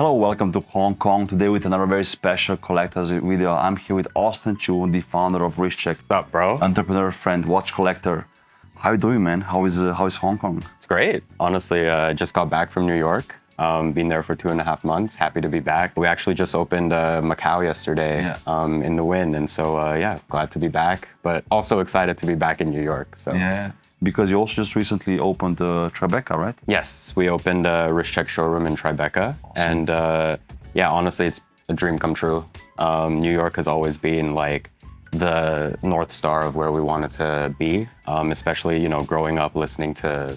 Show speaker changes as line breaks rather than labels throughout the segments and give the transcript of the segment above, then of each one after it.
Hello, welcome to Hong Kong. Today with another very special collector's video. I'm here with Austen Chu, the founder of Wristcheck.
What's up, bro?
Entrepreneur, friend, watch collector. How you doing, man? How is Hong Kong?
It's great. Honestly, I just got back from New York. Been there for 2.5 months. Happy to be back. We actually just opened Macau yesterday in the Win. And so, glad to be back, but also excited to be back in New York. So.
Yeah, because you also just recently opened Tribeca, right?
Yes, we opened a Wristcheck showroom in Tribeca. Awesome. And honestly, it's a dream come true. New York has always been like the North Star of where we wanted to be, especially, growing up listening to,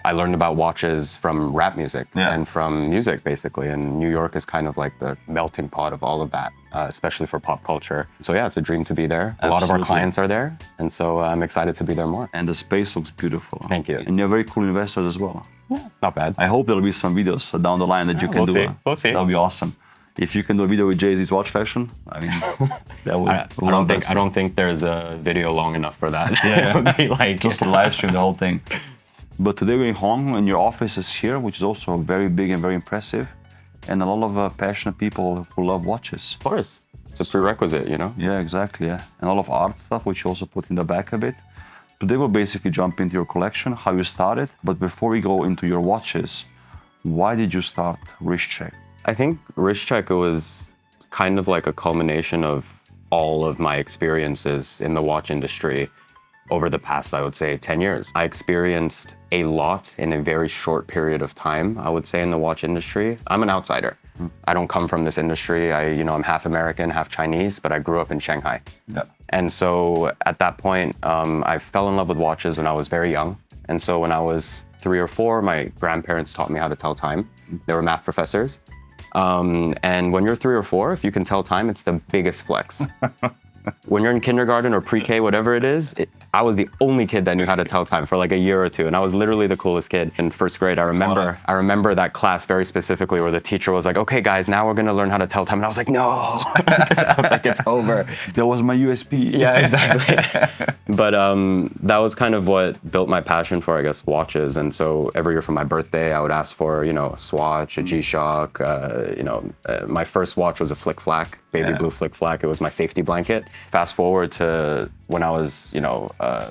I learned about watches from rap music and from music, basically. And New York is kind of like the melting pot of all of that, especially for pop culture. So yeah, it's a dream to be there. A lot of our clients are there. And so I'm excited to be there more.
And the space looks beautiful.
Thank you.
And you're very cool investors as well.
Yeah, not bad.
I hope there'll be some videos down the line that you can do.
We'll see.
That'll be awesome. If you can do a video with Jay-Z's watch collection, I mean, that would.
I don't think there's a video long enough for that.
Yeah,
it would be like
just live stream the whole thing. But today we're in Hong Kong, and your office is here, which is also very big and very impressive, and a lot of passionate people who love watches.
Of course, it's a prerequisite,
Yeah, exactly. Yeah, and a lot of art stuff, which you also put in the back a bit. Today we'll basically jump into your collection, how you started. But before we go into your watches, why did you start Wristcheck?
I think Wristcheck was kind of like a culmination of all of my experiences in the watch industry over the past, I would say, 10 years. I experienced a lot in a very short period of time, I would say, in the watch industry. I'm an outsider. I don't come from this industry. I'm half American, half Chinese, but I grew up in Shanghai.
Yeah.
And so at that point, I fell in love with watches when I was very young. And so when I was 3 or 4, my grandparents taught me how to tell time. They were math professors. And when you're 3 or 4, if you can tell time, it's the biggest flex. When you're in kindergarten or pre-K, whatever it is, I was the only kid that knew how to tell time for like a year or two. And I was literally the coolest kid in first grade. I remember that class very specifically where the teacher was like, okay, guys, now we're going to learn how to tell time. And I was like, no, I was like, it's over.
That was my USP.
Yeah, exactly. But that was kind of what built my passion for, I guess, watches. And so every year for my birthday, I would ask for, a Swatch, a G-Shock. My first watch was a Flick Flack, baby blue Flick Flack. It was my safety blanket. Fast forward to when I was,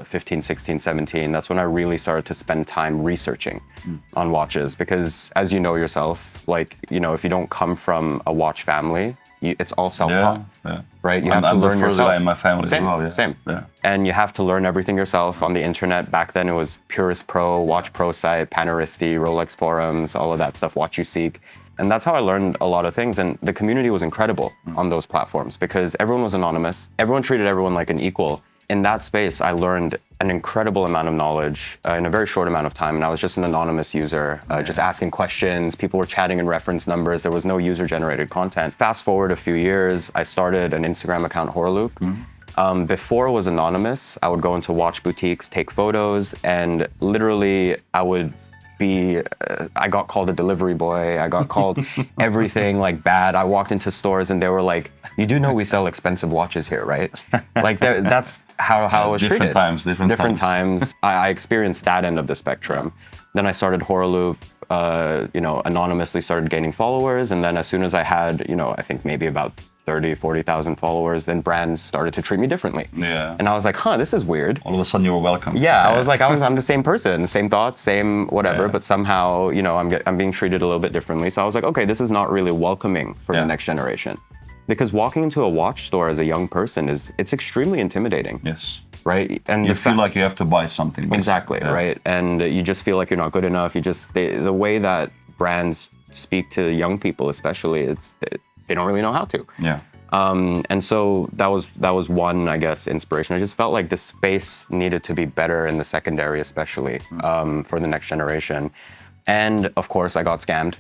15, 16, 17, that's when I really started to spend time researching on watches. Because as you know yourself, like, if you don't come from a watch family, it's all self-taught, right? You have to learn yourself.
In my family
Same,
as well, yeah.
Same.
Yeah.
And you have to learn everything yourself on the internet. Back then it was Purist Pro, Watch Pro site, Panaristi, Rolex forums, all of that stuff, Watch You Seek. And that's how I learned a lot of things. And the community was incredible on those platforms because everyone was anonymous. Everyone treated everyone like an equal. In that space, I learned an incredible amount of knowledge in a very short amount of time. And I was just an anonymous user, just asking questions. People were chatting in reference numbers. There was no user-generated content. Fast forward a few years, I started an Instagram account, Horoloop. Before it was anonymous, I would go into watch boutiques, take photos, and literally I would I got called a delivery boy. I got called everything like bad. I walked into stores and they were like, you do know we sell expensive watches here, right? Like that's how I was treated.
Different times.
I experienced that end of the spectrum. Then I started Horoloop, anonymously started gaining followers. And then as soon as I had, I think maybe about 30, 40,000 followers, then brands started to treat me differently.
Yeah.
And I was like, this is weird.
All of a sudden you were welcome.
Yeah, I was like, I'm the same person, same thoughts, same whatever, but somehow, I'm being treated a little bit differently. So I was like, okay, this is not really welcoming for the next generation. Because walking into a watch store as a young person it's extremely intimidating.
Yes.
Right? And
you feel like you have to buy something. Basically.
Exactly, right? And you just feel like you're not good enough. The way that brands speak to young people, especially, they don't really know how to.
Yeah.
And so that was one, I guess, inspiration. I just felt like the space needed to be better in the secondary, especially for the next generation. And of course, I got scammed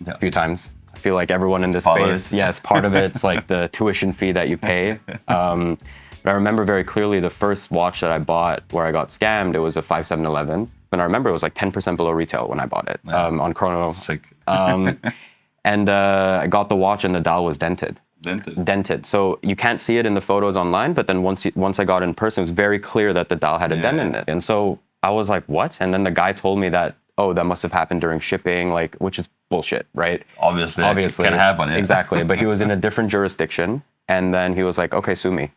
a few times. I feel like everyone in this space, it's part of it. It's like the tuition fee that you pay. But I remember very clearly the first watch that I bought where I got scammed, it was a 5711. And I remember it was like 10% below retail when I bought it on Chrono.
Sick.
And I got the watch and the dial was dented. Dented. So you can't see it in the photos online, but then once I got in person, it was very clear that the dial had a dent in it. And so I was like, what? And then the guy told me that oh, that must have happened during shipping, like, which is bullshit, right?
Obviously, it can happen. Yeah.
Exactly. But he was in a different jurisdiction, and then he was like, okay, sue me.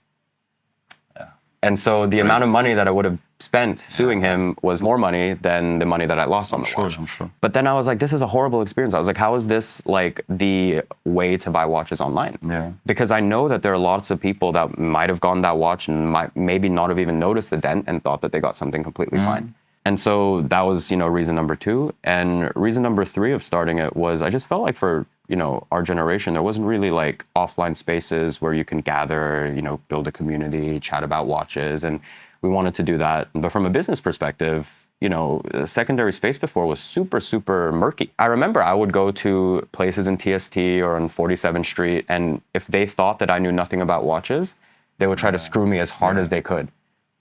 Yeah.
And so the amount of money that I would have spent suing him was more money than the money that I lost on the watch.
I'm sure.
But then I was like, this is a horrible experience. I was like, how is this like the way to buy watches online?
Yeah.
Because I know that there are lots of people that might have gotten that watch and might maybe not have even noticed the dent and thought that they got something completely fine. And so that was, reason number 2. And reason number 3 of starting it was I just felt like for, our generation, there wasn't really like offline spaces where you can gather, build a community, chat about watches. And we wanted to do that. But from a business perspective, secondary space before was super, super murky. I remember I would go to places in TST or on 47th Street, and if they thought that I knew nothing about watches, they would try to screw me as hard as they could.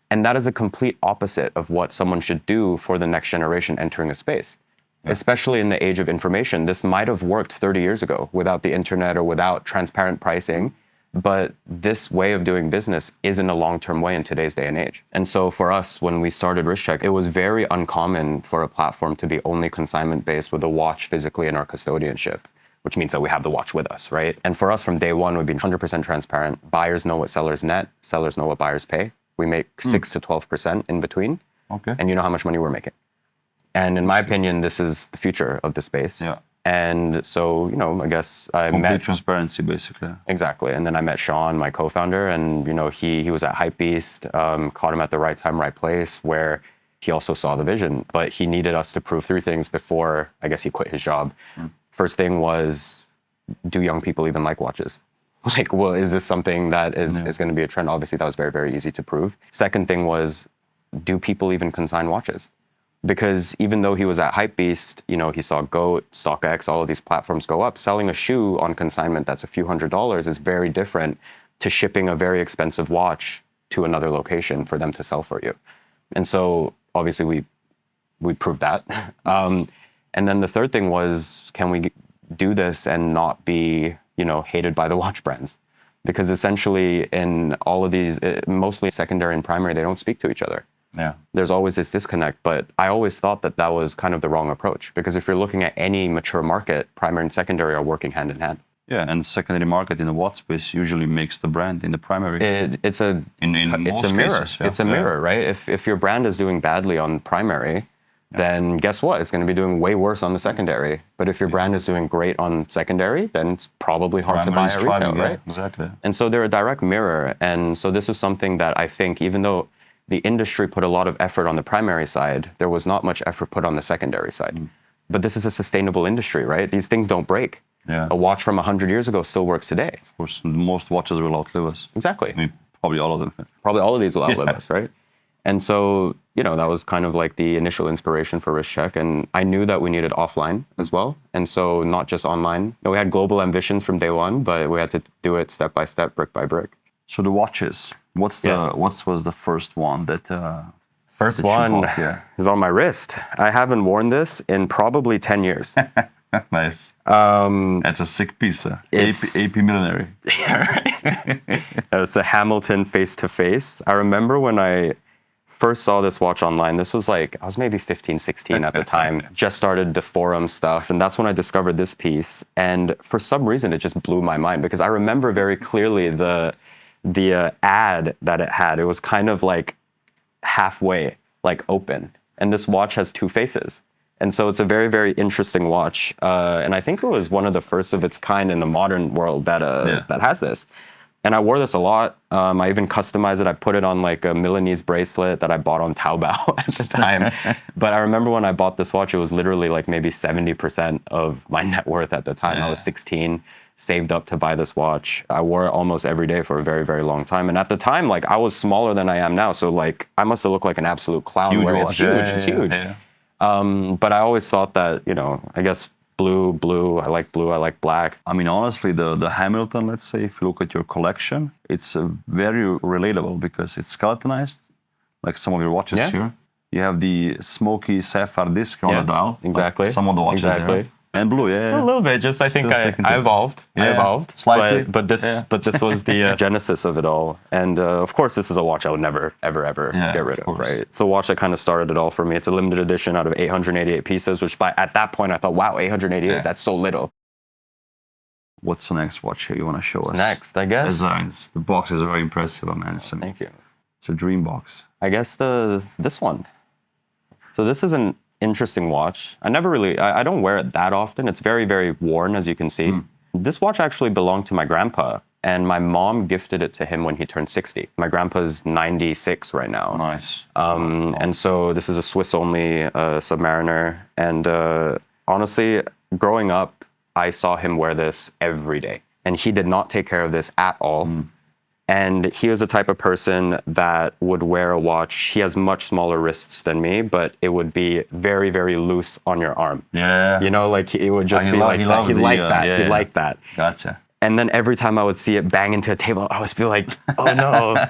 And that is a complete opposite of what someone should do for the next generation entering a space. Especially in the age of information. This might have worked 30 years ago without the internet or without transparent pricing, but this way of doing business isn't a long-term way in today's day and age. And so for us, when we started Wristcheck, it was very uncommon for a platform to be only consignment-based with a watch physically in our custodianship, which means that we have the watch with us, right? And for us from day one, we've been 100% transparent. Buyers know what sellers net, sellers know what buyers pay. We make 6 to 12% in between.
Okay.
And you know how much money we're making. And in my opinion, this is the future of the space.
Yeah.
And so, I guess I
Complete transparency, basically.
Exactly. And then I met Sean, my co-founder, and, he was at Hypebeast, caught him at the right time, right place, where he also saw the vision. But he needed us to prove 3 things before, I guess, he quit his job. First thing was, do young people even like watches? Like, well, is this something that is going to be a trend? Obviously, that was very, very easy to prove. Second thing was, do people even consign watches? Because even though he was at Hypebeast, he saw GOAT, StockX, all of these platforms go up. Selling a shoe on consignment that's a few $100s is very different to shipping a very expensive watch to another location for them to sell for you. And so obviously we proved that. And then the third thing was, can we do this and not be, hated by the watch brands? Because essentially in all of these, mostly secondary and primary, they don't speak to each other.
Yeah.
There's always this disconnect, but I always thought that that was kind of the wrong approach, because if you're looking at any mature market, primary and secondary are working hand in hand.
Yeah, and the secondary market in the watch space usually makes the brand in the primary.
It's a mirror.
Cases, yeah.
It's a mirror, right? If your brand is doing badly on primary, then guess what? It's going to be doing way worse on the secondary. But if your brand is doing great on secondary, then it's probably hard to buy at retail, right?
Exactly.
And so they're a direct mirror. And so this was something that I think, even though the industry put a lot of effort on the primary side, there was not much effort put on the secondary side. But this is a sustainable industry, right? These things don't break.
Yeah.
A watch from 100 years ago still works today.
Of course, most watches will outlive us.
Exactly.
I mean, probably all of them.
Probably all of these will outlive us, right? And so, that was kind of like the initial inspiration for Wristcheck. And I knew that we needed offline as well. And so not just online. We had global ambitions from day one, but we had to do it step by step, brick by brick.
So the watches, what was the first one that
First one is on my wrist. I haven't worn this in probably 10 years.
Nice. It's a sick piece. AP Millenary.
Yeah, right. It's a Hamilton face-to-face. I remember when I first saw this watch online, this was like, I was maybe 15, 16 at the time, just started the forum stuff. And that's when I discovered this piece. And for some reason, it just blew my mind, because I remember very clearly the ad that it had. It was kind of like halfway, like open. And this watch has 2 faces. And so it's a very, very interesting watch. And I think it was one of the first of its kind in the modern world that has this. And I wore this a lot. I even customized it. I put it on like a Milanese bracelet that I bought on Taobao at the time. But I remember when I bought this watch, it was literally like maybe 70% of my net worth at the time. I was 16, saved up to buy this watch. I wore it almost every day for a very, very long time. And at the time, like, I was smaller than I am now. So like, I must have looked like an absolute clown. It's huge. It's huge. Yeah. But I always thought that, I guess blue, I like blue, I like black.
I mean, honestly, the Hamilton, let's say, if you look at your collection, it's very relatable because it's skeletonized, like some of your watches here. You have the smoky sapphire disc on the dial.
Exactly.
Like some of the watches there. And blue, yeah.
A little bit. Just I think
Still sticking to
I
it.
evolved. I
Yeah,
evolved
slightly.
But this was the genesis of it all. And of course, this is a watch I would never ever
Yeah,
get rid
of
of.
course.
Right? It's a watch that kind of started it all for me. It's a limited edition out of 888 pieces, which at that point I thought, wow, 888.
Yeah.
That's so little.
What's the next watch here you want to show us?
Next, I guess.
Designs. The box is very impressive, man.
Thank you.
It's a dream box.
I guess this one. So this is an interesting watch. I don't wear it that often. It's very, very worn, as you can see. This watch actually belonged to my grandpa, and my mom gifted it to him when he turned 60. My grandpa's 96 right now.
Nice.
And so this is a Swiss-only Submariner. And honestly, growing up, I saw him wear this every day. And he did not take care of this at all. And he was the type of person that would wear a watch. He has much smaller wrists than me, but it would be very, very loose on your arm.
Yeah.
You know, like it would just
he
be
lo-
like
he
that.
loved
He
the,
liked that.
yeah,
He
yeah.
liked that.
Gotcha.
And then every time I would see it bang into a table, I would be like, oh no.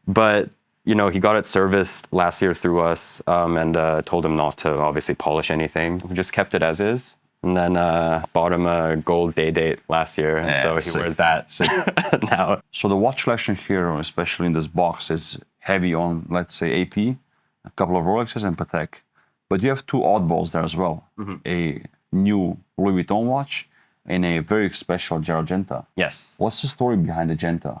But, you know, he got it serviced last year through us and told him not to obviously polish anything. We just kept it as is. And then bought him a gold day date last year. And
Yeah,
so he
sick.
wears that now.
So the watch collection here, especially in this box, is heavy on, let's say, AP, a couple of Rolexes and Patek. But you have two oddballs there as well. A new Louis Vuitton watch and a very special Genta.
Yes.
What's the story behind the Genta?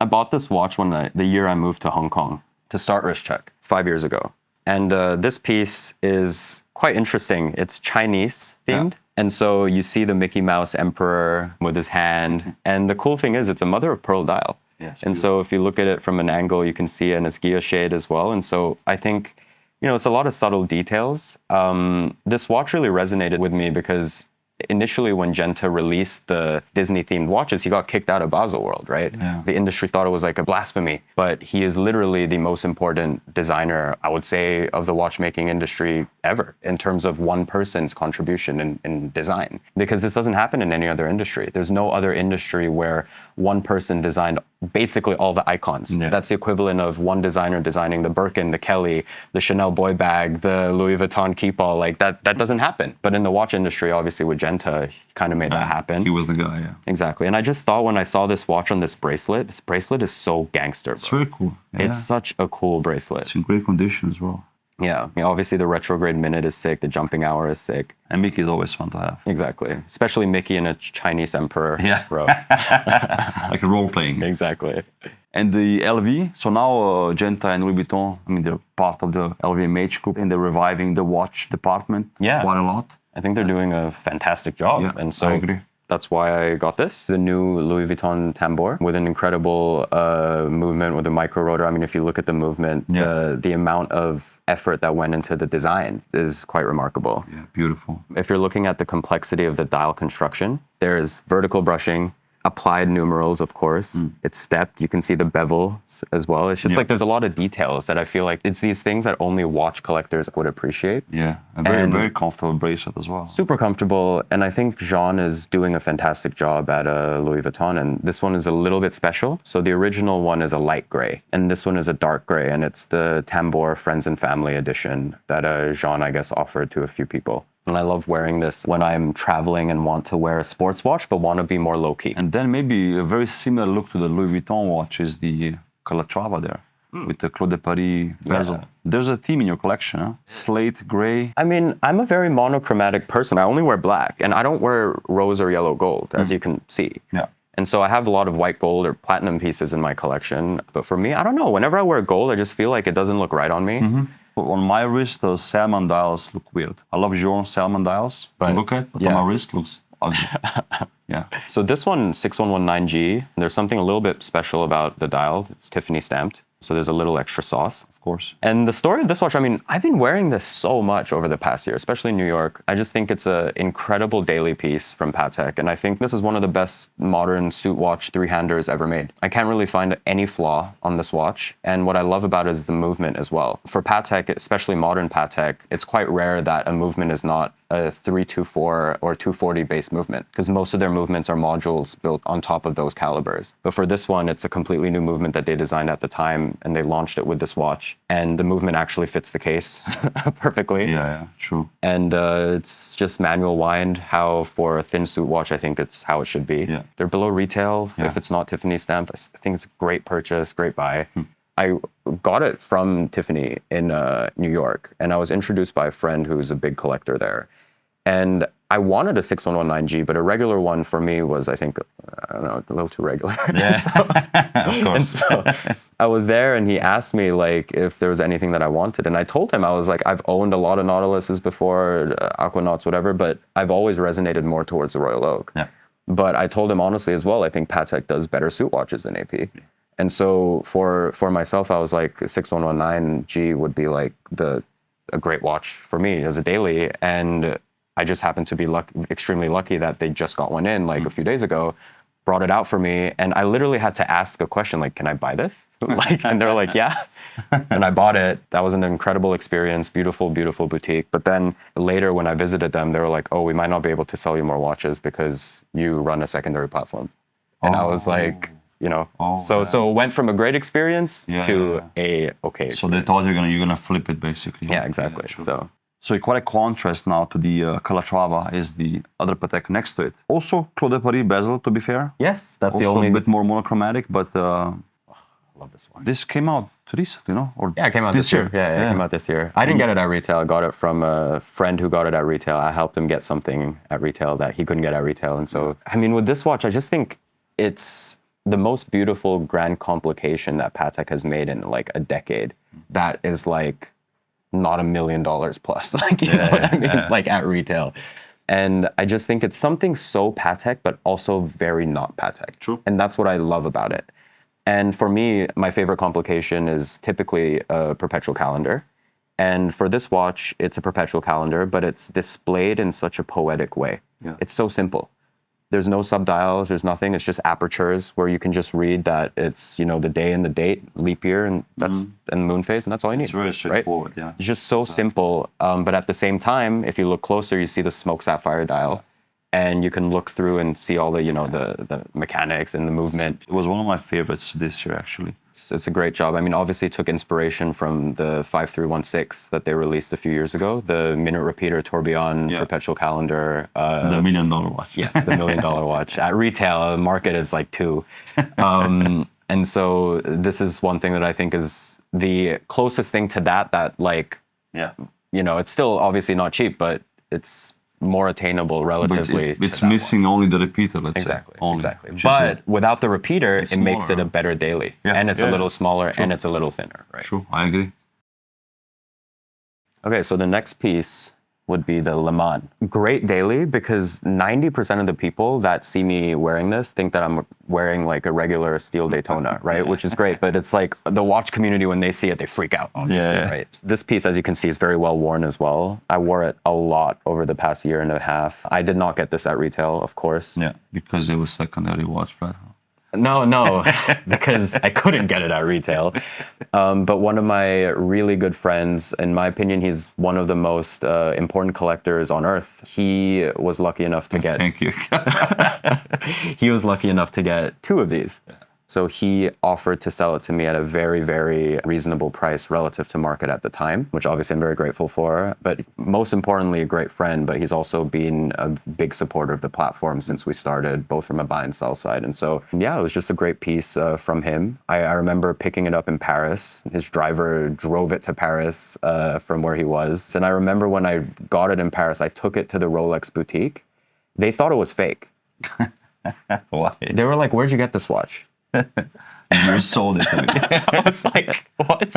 I bought this watch the year I moved to Hong Kong to start Wristcheck 5 years ago. And this piece is quite interesting. It's Chinese themed.
Yeah.
And so you see the Mickey Mouse Emperor with his hand. And the cool thing is it's a mother of pearl dial.
Yes,
and so if you look at it from an angle, you can see an Esguilla shade as well. And so I think, you know, it's a lot of subtle details. This watch really resonated with me because initially when Genta released the Disney-themed watches, he got kicked out of Baselworld, right?
Yeah.
The industry thought it was like a blasphemy, but he is literally the most important designer, I would say, of the watchmaking industry ever in terms of one person's contribution in design. Because this doesn't happen in any other industry. There's no other industry where one person designed basically all the icons.
Yeah.
That's the equivalent of one designer designing the Birkin, the Kelly, the Chanel boy bag, the Louis Vuitton keepall. Like that doesn't happen. But in the watch industry, obviously with Genta, he kind of made that happen.
He was the guy, yeah.
Exactly. And I just thought when I saw this watch on this bracelet is so gangster, bro.
It's very cool. Yeah.
It's such a cool bracelet.
It's in great condition as well.
Yeah. I mean, obviously the retrograde minute is sick. The jumping hour is sick.
And Mickey is always fun to have.
Exactly. Especially Mickey and a Chinese emperor.
Yeah.
Bro.
Like role playing.
Exactly.
And the LV, so now Genta and Louis Vuitton, I mean, they're part of the LVMH group and they're reviving the watch department quite a lot.
I think they're doing a fantastic job.
Yeah,
and so
I agree.
That's why I got this. The new Louis Vuitton tambour with an incredible movement with a micro rotor. I mean, if you look at the movement, the amount of effort that went into the design is quite remarkable.
Yeah, beautiful.
If you're looking at the complexity of the dial construction, there's vertical brushing, applied numerals, of course. It's stepped. You can see the bevel as well. It's just like there's a lot of details that I feel like it's these things that only watch collectors would appreciate.
Yeah, a very, very comfortable bracelet as well.
Super comfortable. And I think Jean is doing a fantastic job at Louis Vuitton. And this one is a little bit special. So the original one is a light gray. And this one is a dark gray. And it's the Tambour Friends and Family edition that Jean, I guess, offered to a few people. And I love wearing this when I'm traveling and want to wear a sports watch, but want to be more low-key.
And then maybe a very similar look to the Louis Vuitton watch is the Calatrava there with the Claude de Paris bezel.
Yeah.
There's a theme in your collection, huh? Slate, gray.
I mean, I'm a very monochromatic person. I only wear black, and I don't wear rose or yellow gold, as you can see.
Yeah.
And so I have a lot of white gold or platinum pieces in my collection. But for me, I don't know. Whenever I wear gold, I just feel like it doesn't look right on me.
On my wrist, those salmon dials look weird. I love Journe salmon dials to look at, but on my wrist looks ugly. Yeah.
So this one, 6119G, there's something a little bit special about the dial. It's Tiffany stamped. So there's a little extra sauce.
Of course.
And the story of this watch, I mean, I've been wearing this so much over the past year, especially in New York. I just think it's an incredible daily piece from Patek. And I think this is one of the best modern suit watch three-handers ever made. I can't really find any flaw on this watch. And what I love about it is the movement as well. For Patek, especially modern Patek, it's quite rare that a movement is not a 324 or 240 base movement, because most of their movements are modules built on top of those calibers. But for this one, it's a completely new movement that they designed at the time, and they launched it with this watch. And the movement actually fits the case perfectly.
Yeah, true.
And it's just manual wind, how for a thin suit watch, I think it's how it should be.
Yeah.
They're below retail.
Yeah.
If it's not Tiffany stamp, I think it's a great purchase, great buy. I got it from Tiffany in New York, and I was introduced by a friend who's a big collector there. And I wanted a 6119G, but a regular one for me was, I think, I don't know, a little too regular.
Yeah, of course.
And so I was there, and he asked me like if there was anything that I wanted, and I told him, I was like, I've owned a lot of Nautiluses before, Aquanauts, whatever, but I've always resonated more towards the Royal Oak.
Yeah.
But I told him honestly as well, I think Patek does better suit watches than AP. Yeah. And so for myself, I was like, 6119G would be like a great watch for me as a daily. And I just happened to be extremely lucky that they just got one in like a few days ago, brought it out for me. And I literally had to ask a question like, can I buy this? And they're like, yeah. And I bought it. That was an incredible experience. Beautiful, beautiful boutique. But then later when I visited them, they were like, oh, we might not be able to sell you more watches because you run a secondary platform. And I was like, you know, so it went from a great experience to a okay experience.
So they thought you're gonna flip it basically.
Yeah, exactly.
Yeah, so quite a contrast now to the Calatrava is the other Patek next to it. Also Claude de Paris bezel, to be fair.
Yes, that's
also
the only.
A bit more monochromatic, but
I love this one.
This came out recently, no? Or
yeah, it came out this year. Yeah, it came out this year. I didn't get it at retail. I got it from a friend who got it at retail. I helped him get something at retail that he couldn't get at retail. And so, I mean, with this watch, I just think it's the most beautiful grand complication that Patek has made in like a decade. That is like not $1 million plus, like, you know what I mean? Like at retail. And I just think it's something so Patek, but also very not Patek.
True.
And that's what I love about it. And for me, my favorite complication is typically a perpetual calendar. And for this watch, it's a perpetual calendar, but it's displayed in such a poetic way. Yeah. It's so simple. There's no subdials, there's nothing. It's just apertures where you can just read that it's, you know, the day and the date, leap year, and that's and the moon phase, and that's all you need.
It's very straightforward,
right? Yeah. It's just so simple. But at the same time, if you look closer, you see the smoke sapphire dial, and you can look through and see all the, you know, the mechanics and the movement.
It was one of my favorites this year, actually.
It's a great job. I mean, obviously took inspiration from the 5316 that they released a few years ago, the minute repeater tourbillon perpetual calendar.
The $1 million watch.
Yes, the $1 million watch. At retail, the market is like $2 million. And so this is one thing that I think is the closest thing to that like, you know, it's still obviously not cheap, but it's more attainable relatively.
But it's missing only the repeater, let's say.
Exactly. But without the repeater, it makes it a better daily. And it's a little smaller and it's a little thinner, right?
True, I agree.
Okay, so the next piece would be the Le Mans. Great daily, because 90% of the people that see me wearing this think that I'm wearing like a regular steel Daytona, right? Which is great, but it's like the watch community, when they see it, they freak out, obviously, right? This piece, as you can see, is very well worn as well. I wore it a lot over the past year and a half. I did not get this at retail, of course.
Yeah, because it was secondary watch, right?
No, because I couldn't get it at retail. But one of my really good friends, in my opinion, he's one of the most important collectors on earth. He was lucky enough to get...
Thank you.
He was lucky enough to get 2 of these. So he offered to sell it to me at a very, very reasonable price relative to market at the time, which obviously I'm very grateful for. But most importantly, a great friend, but he's also been a big supporter of the platform since we started, both from a buy and sell side. And so, yeah, it was just a great piece from him. I remember picking it up in Paris. His driver drove it to Paris from where he was. And I remember when I got it in Paris, I took it to the Rolex boutique. They thought it was fake.
Why?
They were like, where'd you get this watch?
You sold it to me.
I was like, what?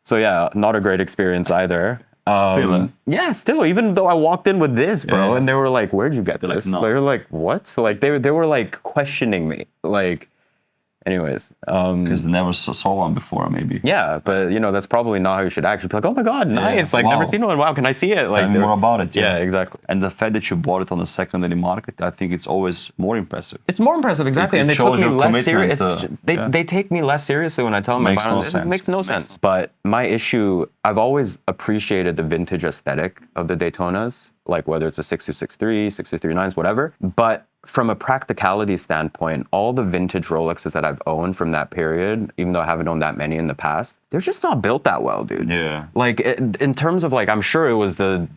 So yeah, not a great experience either. Still, even though I walked in with this, bro, and they were like, where'd you get this?
Like, no.
They were like, what? Like they were like questioning me. Like, Anyways,
Because they never saw one before, maybe.
yeah, but you know, that's probably not how you should act. You'd be like, oh my God, nice. Like,
wow.
never seen one. Wow, can I see it? Like,
Tell me more about it.
yeah, exactly.
And the fact that you bought it on the secondary market, I think it's always more impressive.
It's more impressive, exactly.
It
and they took
shows
me
your
less
commitment
seriously.
to-
They take me less seriously when I tell them
Makes
about
no
it.
sense.
It makes no sense. But my issue, I've always appreciated the vintage aesthetic of the Daytonas, like whether it's a 6263, 6239s, whatever. But from a practicality standpoint, all the vintage Rolexes that I've owned from that period, even though I haven't owned that many in the past, they're just not built that well, dude.
Yeah.
Like in terms of like, I'm sure it was the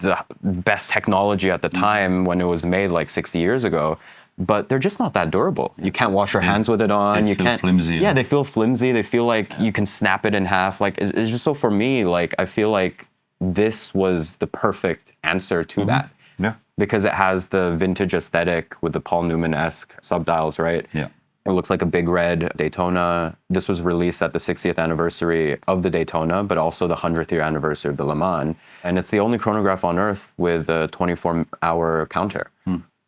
best technology at the time when it was made like 60 years ago, but they're just not that durable. You can't wash your hands with it on.
They feel flimsy.
Yeah, they feel flimsy. They feel like you can snap it in half. Like it's just so for me, like I feel like this was the perfect answer to that.
Yeah.
Because it has the vintage aesthetic with the Paul Newman-esque subdials, right?
Yeah.
It looks like a big red Daytona. This was released at the 60th anniversary of the Daytona, but also the 100th year anniversary of the Le Mans. And it's the only chronograph on Earth with a 24-hour counter.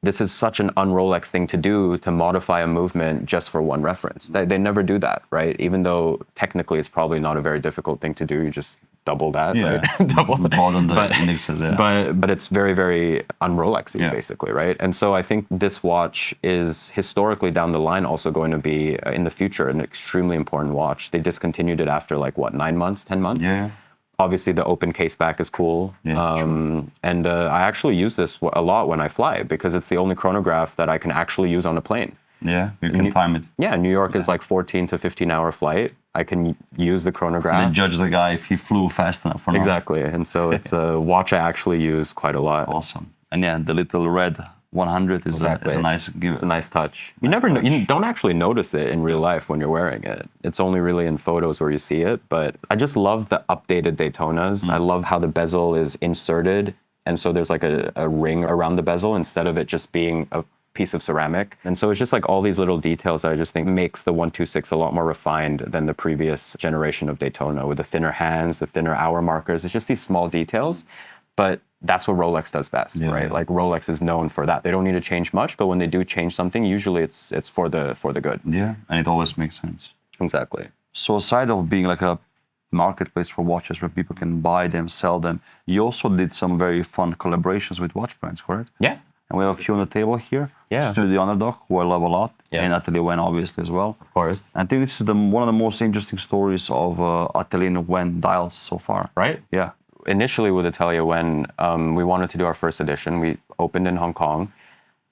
This is such an un-Rolex thing to do, to modify a movement just for one reference. They never do that, right? Even though technically it's probably not a very difficult thing to do. You just double that, right? Double.
Broaden the indexes,
But it's very, very un-Rolexy, basically, right? And so I think this watch is historically down the line also going to be, in the future, an extremely important watch. They discontinued it after like, what, 9 months, 10 months?
Yeah.
Obviously, the open case back is cool. And I actually use this a lot when I fly because it's the only chronograph that I can actually use on a plane.
Yeah, you can time it.
Yeah, New York is like 14 to 15 hour flight. I can use the chronograph.
Then judge the guy if he flew fast enough or not.
Exactly. And so it's a watch I actually use quite a lot.
Awesome. And yeah, the little red 100 is a nice give.
It's a nice touch. You don't actually notice it in real life when you're wearing it. It's only really in photos where you see it. But I just love the updated Daytonas. I love how the bezel is inserted. And so there's like a ring around the bezel instead of it just being a piece of ceramic. And so it's just like all these little details that I just think makes the 126 a lot more refined than the previous generation of Daytona with the thinner hands, the thinner hour markers. It's just these small details. But that's what Rolex does best, right? Like Rolex is known for that. They don't need to change much, but when they do change something, usually it's for the good.
Yeah, and it always makes sense.
Exactly.
So aside of being like a marketplace for watches where people can buy them, sell them, you also did some very fun collaborations with watch brands, correct?
Yeah.
And we have a few on the table here.
Yeah.
Studio Underdog, who I love a lot,
Yes.
and Atelier Wen, obviously, as well.
Of course.
I think this is one of the most interesting stories of Atelier Wen dials so far.
Right?
Yeah.
Initially with Atelier Wen, we wanted to do our first edition. We opened in Hong Kong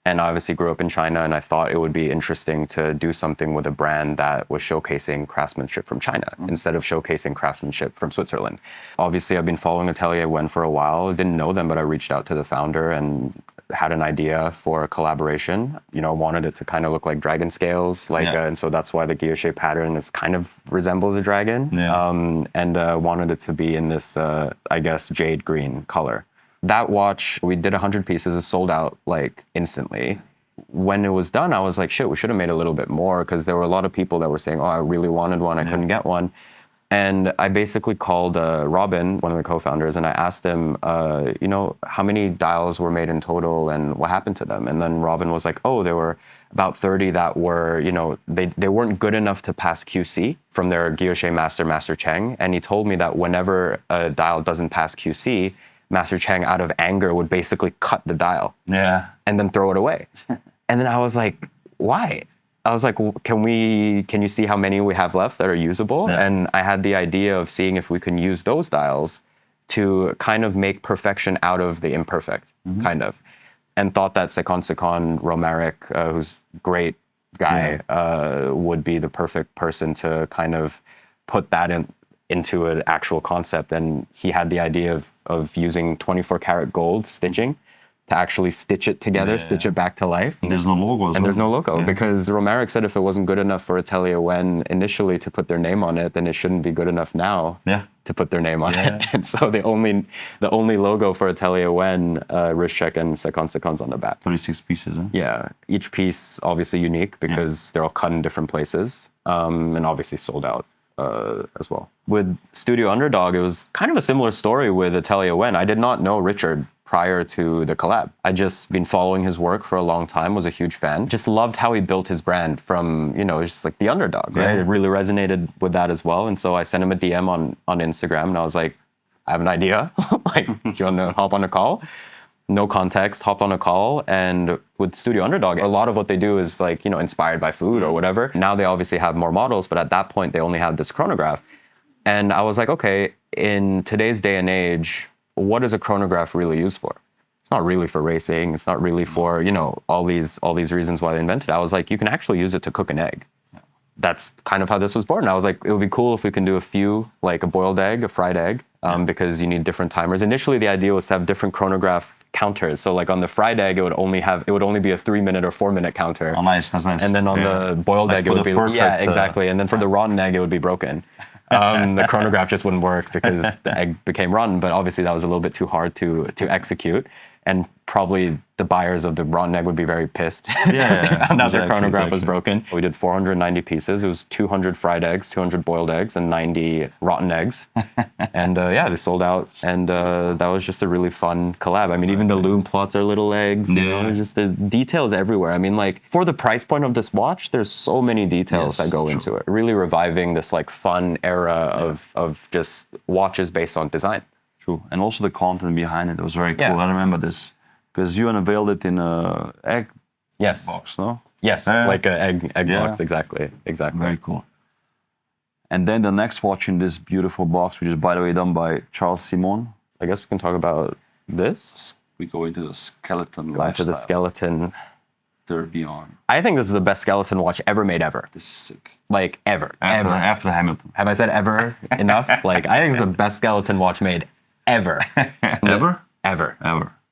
and I obviously grew up in China, and I thought it would be interesting to do something with a brand that was showcasing craftsmanship from China instead of showcasing craftsmanship from Switzerland. Obviously, I've been following Atelier Wen for a while. Didn't know them, but I reached out to the founder and had an idea for a collaboration. You know, wanted it to kind of look like dragon scales, and so that's why the guilloche pattern is kind of resembles a dragon. And wanted it to be in this, I guess, jade green color. That watch, we did 100 pieces, it sold out like instantly. When it was done, I was like, shit, we should have made a little bit more, because there were a lot of people that were saying, oh, I really wanted one, I couldn't get one. And I basically called Robin, one of the co-founders, and I asked him, you know, how many dials were made in total and what happened to them? And then Robin was like, oh, there were about 30 that were, you know, they weren't good enough to pass QC from their guilloche master, Master Cheng. And he told me that whenever a dial doesn't pass QC, Master Cheng, out of anger, would basically cut the dial and then throw it away. And then I was like, why? I was like, can you see how many we have left that are usable? And I had the idea of seeing if we can use those dials to kind of make perfection out of the imperfect, kind of. And thought that Secon Romaric, who's a great guy, would be the perfect person to kind of put that into an actual concept. And he had the idea of using 24 karat gold stitching to actually stitch it together, stitch it back to life.
And there's no logo as well.
There's no logo, because Romaric said if it wasn't good enough for Atelier Wen initially to put their name on it, then it shouldn't be good enough now to put their name on it. And so the only logo for Atelier Wen, Wristcheck and Secon's on the back.
36 pieces, huh?
Yeah, each piece obviously unique because they're all cut in different places, and obviously sold out as well. With Studio Underdog, it was kind of a similar story with Atelier Wen. I did not know Richard prior to the collab. I'd just been following his work for a long time, was a huge fan. Just loved how he built his brand from, just like the underdog, right? It really resonated with that as well. And so I sent him a DM on Instagram and I was like, I have an idea. Like, do you want to hop on a call? No context, hopped on a call, and with Studio Underdog, a lot of what they do is like, inspired by food or whatever. Now they obviously have more models, but at that point they only had this chronograph. And I was like, okay, in today's day and age, what is a chronograph really used for? It's not really for racing. It's not really for, all these reasons why they invented it. I was like, you can actually use it to cook an egg. That's kind of how this was born. I was like, it would be cool if we can do a few, like a boiled egg, a fried egg, because you need different timers. Initially, the idea was to have different chronograph counters. So like on the fried egg, it would only be a 3-minute or 4-minute counter.
Oh, nice, that's nice.
And then on the boiled egg, it would be perfect, exactly. And then for the rotten egg, it would be broken. The chronograph just wouldn't work because the egg became rotten. But obviously, that was a little bit too hard to execute. And probably the buyers of the rotten egg would be very pissed now their chronograph was broken. We did 490 pieces. It was 200 fried eggs, 200 boiled eggs, and 90 rotten eggs. And they sold out. And that was just a really fun collab. I mean, even the loom plots are little eggs. Just there's details everywhere. I mean, like for the price point of this watch, there's so many details that go into it. Really reviving this like fun era of just watches based on design.
True. And also the content behind it was very cool. I remember this because you unveiled it in a egg box, no?
Yes, like an egg box, exactly.
Very cool. And then the next watch in this beautiful box, which is by the way done by Charles Simon.
I guess we can talk about this.
We go into the skeleton
lifestyle. The skeleton.
Tourbillon.
I think this is the best skeleton watch ever made ever.
This is sick.
Like ever.
After Hamilton.
Have I said ever enough? Like I think it's the best skeleton watch made ever. Ever.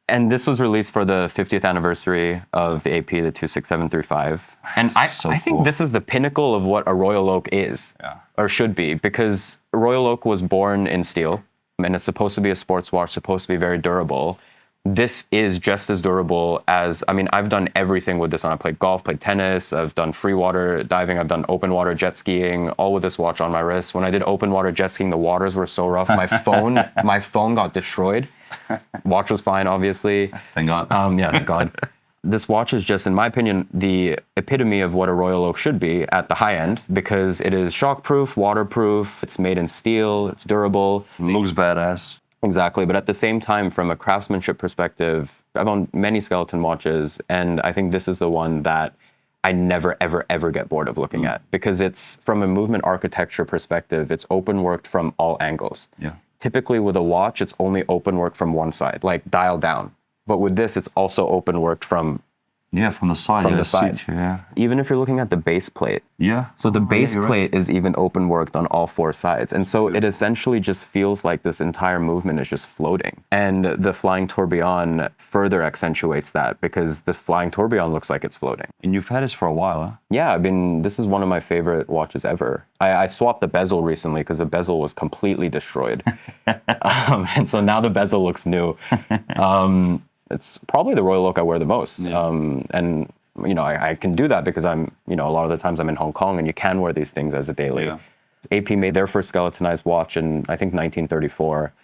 And this was released for the 50th anniversary of the AP, the 26735. And I think this is the pinnacle of what a Royal Oak is, or should be, because Royal Oak was born in steel, and it's supposed to be a sports watch, supposed to be very durable. This is just as durable as, I've done everything with this on. I played golf, played tennis, I've done free water diving, I've done open water jet skiing, all with this watch on my wrist. When I did open water jet skiing, the waters were so rough. My phone got destroyed. Watch was fine, obviously.
Thank God.
Thank God. This watch is just, in my opinion, the epitome of what a Royal Oak should be at the high end, because it is shockproof, waterproof, it's made in steel, it's durable.
It looks badass.
Exactly, but at the same time, from a craftsmanship perspective, I've owned many skeleton watches, and I think this is the one that I never, ever, ever get bored of looking at, because it's, from a movement architecture perspective, it's open worked from all angles.
Yeah.
Typically with a watch, it's only open worked from one side, like dial down. But with this, it's also open worked from
from the side.
From the sides. Even if you're looking at the base plate. So the base plate is even open worked on all 4 sides. And so it essentially just feels like this entire movement is just floating. And the flying tourbillon further accentuates that, because the flying tourbillon looks like it's floating.
And you've had this for a while, huh?
Yeah, this is one of my favorite watches ever. I swapped the bezel recently because the bezel was completely destroyed. And so now the bezel looks new. It's probably the Royal Oak I wear the most. And, I can do that because I'm, a lot of the times I'm in Hong Kong and you can wear these things as a daily. AP made their first skeletonized watch in, I think, 1934.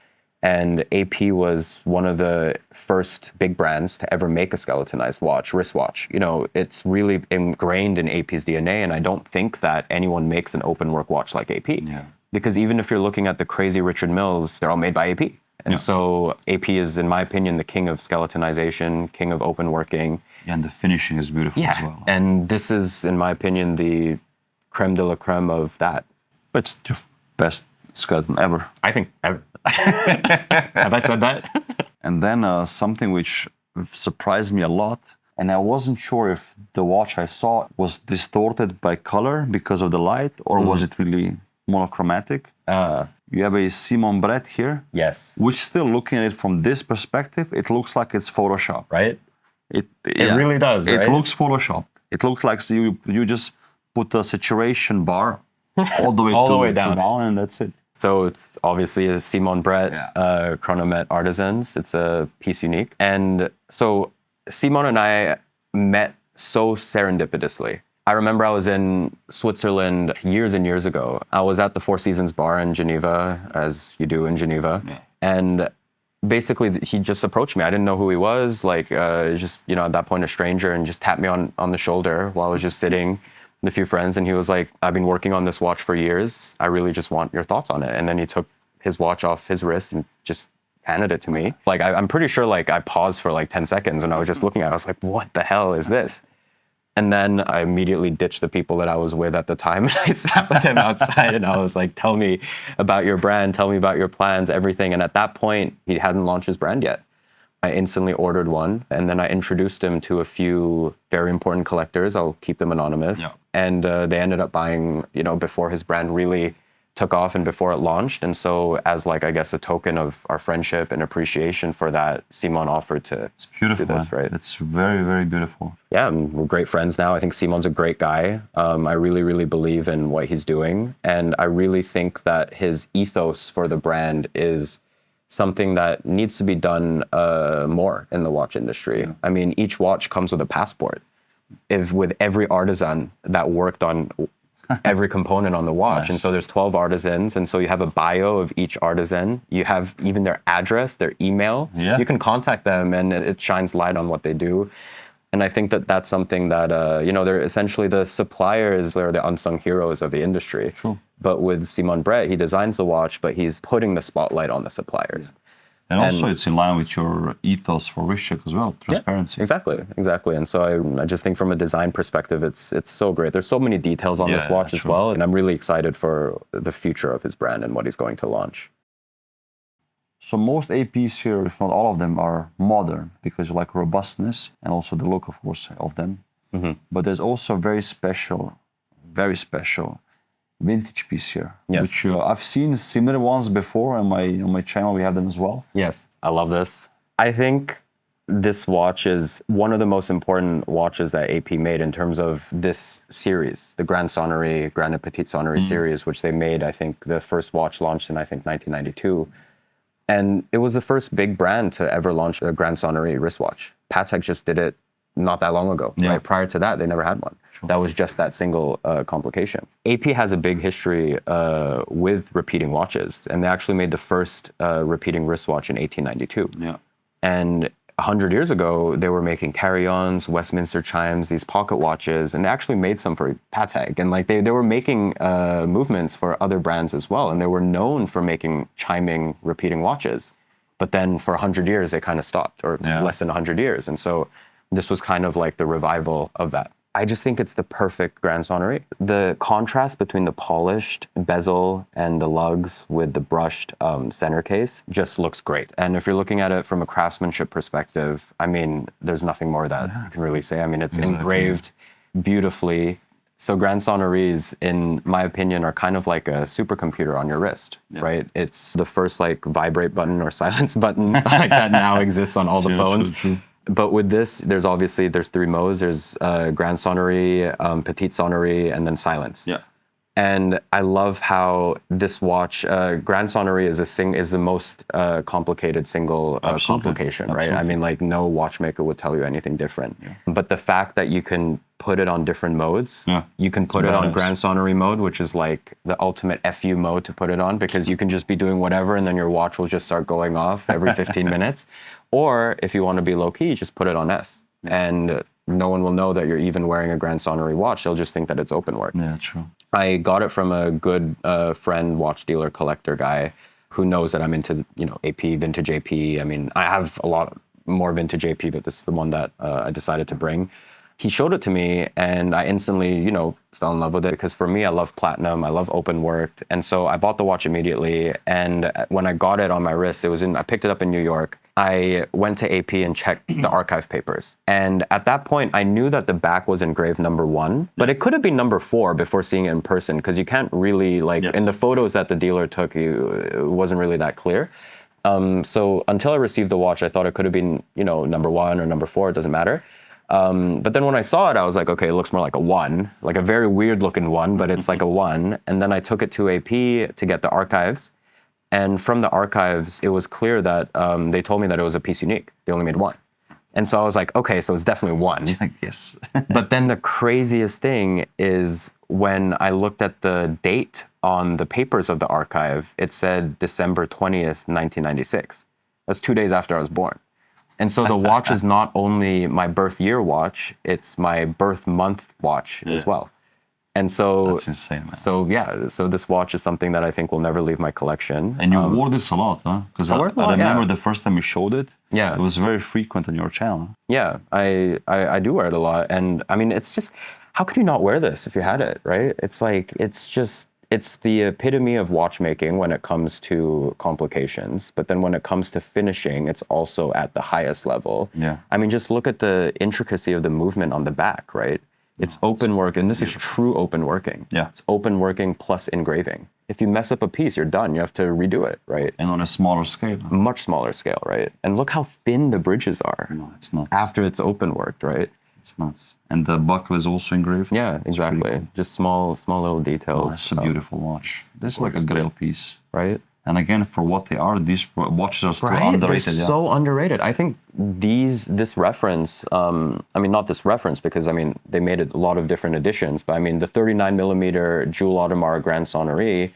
And AP was one of the first big brands to ever make a skeletonized watch, wristwatch. It's really ingrained in AP's DNA. And I don't think that anyone makes an open work watch like AP. Because even if you're looking at the crazy Richard Milles, they're all made by AP. And so AP is, in my opinion, the king of skeletonization, king of open working.
And the finishing is beautiful as well.
And this is, in my opinion, the creme de la creme of that.
But it's the best skeleton ever.
I think ever. Have I said that?
And then something which surprised me a lot, and I wasn't sure if the watch I saw was distorted by color because of the light, or was it really monochromatic. You have a Simon Brette here.
Yes.
Which, still looking at it from this perspective, it looks like it's Photoshop.
Right? It really does, right?
It looks Photoshop. It looks like you just put a saturation bar all the way down, and that's it.
So it's obviously a Simon Brette Chronomet Artisans. It's a piece unique. And so Simon and I met so serendipitously. I remember I was in Switzerland years and years ago. I was at the Four Seasons bar in Geneva, as you do in Geneva. And basically he just approached me. I didn't know who he was, like just, you know, at that point a stranger, and just tapped me on the shoulder while I was just sitting with a few friends, and he was like, I've been working on this watch for years. I really just want your thoughts on it. And then he took his watch off his wrist and just handed it to me. Like I'm pretty sure like I paused for like 10 seconds and I was just looking at it. I was like, what the hell is this? And then I immediately ditched the people that I was with at the time. And I sat with him outside and I was like, tell me about your brand, tell me about your plans, everything. And at that point, he hadn't launched his brand yet. I instantly ordered one, and then I introduced him to a few very important collectors. I'll keep them anonymous.
Yeah.
And they ended up buying, you know, before his brand really took off and before it launched. And so as like, I guess, a token of our friendship and appreciation for that, Simon offered to
It's beautiful,
do this,
man.
right?
It's very, very beautiful.
Yeah, and we're great friends now. I think Simon's a great guy. I really, really believe in what he's doing. And I really think that his ethos for the brand is something that needs to be done more in the watch industry. Yeah. I mean, each watch comes with a passport. If with every artisan that worked on every component on the watch. Nice. And so there's 12 artisans. And so you have a bio of each artisan. You have even their address, their email.
Yeah.
You can contact them and it shines light on what they do. And I think that that's something that, you know, they're essentially the suppliers or the unsung heroes of the industry.
True.
But with Simon Brette, he designs the watch, but he's putting the spotlight on the suppliers.
And also it's in line with your ethos for Wristcheck as well, transparency.
Yeah, exactly. And so I just think from a design perspective, it's so great. There's so many details on this watch as well. And I'm really excited for the future of his brand and what he's going to launch.
So most APs here, if not all of them, are modern because you like robustness and also the look, of course, of them. Mm-hmm. But there's also very special vintage piece here, which I've seen similar ones before on my channel. We have them as well.
Yes, I love this. I think this watch is one of the most important watches that AP made in terms of this series, the Grand Sonnerie, Grand and Petite Sonnerie series, which they made. I think the first watch launched in 1992. And it was the first big brand to ever launch a Grand Sonnerie wristwatch. Patek just did it not that long ago. Right? Prior to that, they never had one. Sure. That was just that single complication. AP has a big history with repeating watches, and they actually made the first repeating wristwatch in 1892. Yeah. And 100 years ago, they were making carry-ons, Westminster chimes, these pocket watches, and they actually made some for Patek. And like they were making movements for other brands as well, and they were known for making chiming, repeating watches. But then for 100 years, they kind of stopped, or less than 100 years. And so this was kind of like the revival of that. I just think it's the perfect Grand Sonnerie. The contrast between the polished bezel and the lugs with the brushed center case just looks great. And if you're looking at it from a craftsmanship perspective, I mean, there's nothing more that you can really say. I mean, it's engraved beautifully. So Grand Sonneries, in my opinion, are kind of like a supercomputer on your wrist, right? It's the first like vibrate button or silence button like that now exists on all the phones. True. But with this, there's 3 modes. There's Grand Sonnerie, Petite Sonnerie, and then silence. Yeah. And I love how this watch, Grand Sonnerie is the most complicated single complication, right? I mean, like no watchmaker would tell you anything different. Yeah. But the fact that you can put it on different modes, you can put it on Grand Sonnerie mode, which is like the ultimate FU mode to put it on, because you can just be doing whatever and then your watch will just start going off every 15 minutes. Or if you want to be low key, just put it on S. And no one will know that you're even wearing a Grand Sonnerie watch. They'll just think that it's open work.
Yeah, true.
I got it from a good friend, watch dealer, collector guy who knows that I'm into, you know, AP, vintage AP. I mean, I have a lot more vintage AP, but this is the one that I decided to bring. He showed it to me and I instantly, you know, fell in love with it because for me, I love platinum, I love open work. And so I bought the watch immediately. And when I got it on my wrist, I picked it up in New York. I went to AP and checked the archive papers. And at that point, I knew that the back was engraved number 1, but it could have been number 4 before seeing it in person because you can't really, like, in the photos that the dealer took, it wasn't really that clear. So until I received the watch, I thought it could have been, you know, number 1 or number 4, it doesn't matter. But then when I saw it, I was like, okay, it looks more like a 1, like a very weird looking 1, but it's like a 1. And then I took it to AP to get the archives. And from the archives, it was clear that they told me that it was a piece unique. They only made 1. And so I was like, okay, so it's definitely 1.
Yes.
But then the craziest thing is when I looked at the date on the papers of the archive, it said December 20th, 1996. That's 2 days after I was born. And so the watch is not only my birth year watch, it's my birth month watch as well. And so
That's insane, man.
So this watch is something that I think will never leave my collection.
And you wore this a lot, huh? Because I remember the first time you showed it.
Yeah.
It was very frequent on your channel.
Yeah, I do wear it a lot. And I mean, it's just, how could you not wear this if you had it, right? It's like, it's the epitome of watchmaking when it comes to complications. But then when it comes to finishing, it's also at the highest level.
Yeah.
I mean, just look at the intricacy of the movement on the back, right? It's open work, and this is true open working.
Yeah.
It's open working plus engraving. If you mess up a piece, you're done. You have to redo it, right?
And on a smaller scale.
Much smaller scale, right? And look how thin the bridges are.
No, it's nuts.
After it's open worked, right?
It's nuts. And the buckle is also engraved.
Yeah, exactly.
Cool.
Just small little details.
Oh, that's a beautiful watch. This is like a grail piece.
Right?
And again, for what they are, these watches are still
Right?
underrated.
They're so underrated. I think this reference, I mean, not this reference, because I mean, they made a lot of different editions, but I mean, the 39 millimeter Jewel Audemars Grand Sonnerie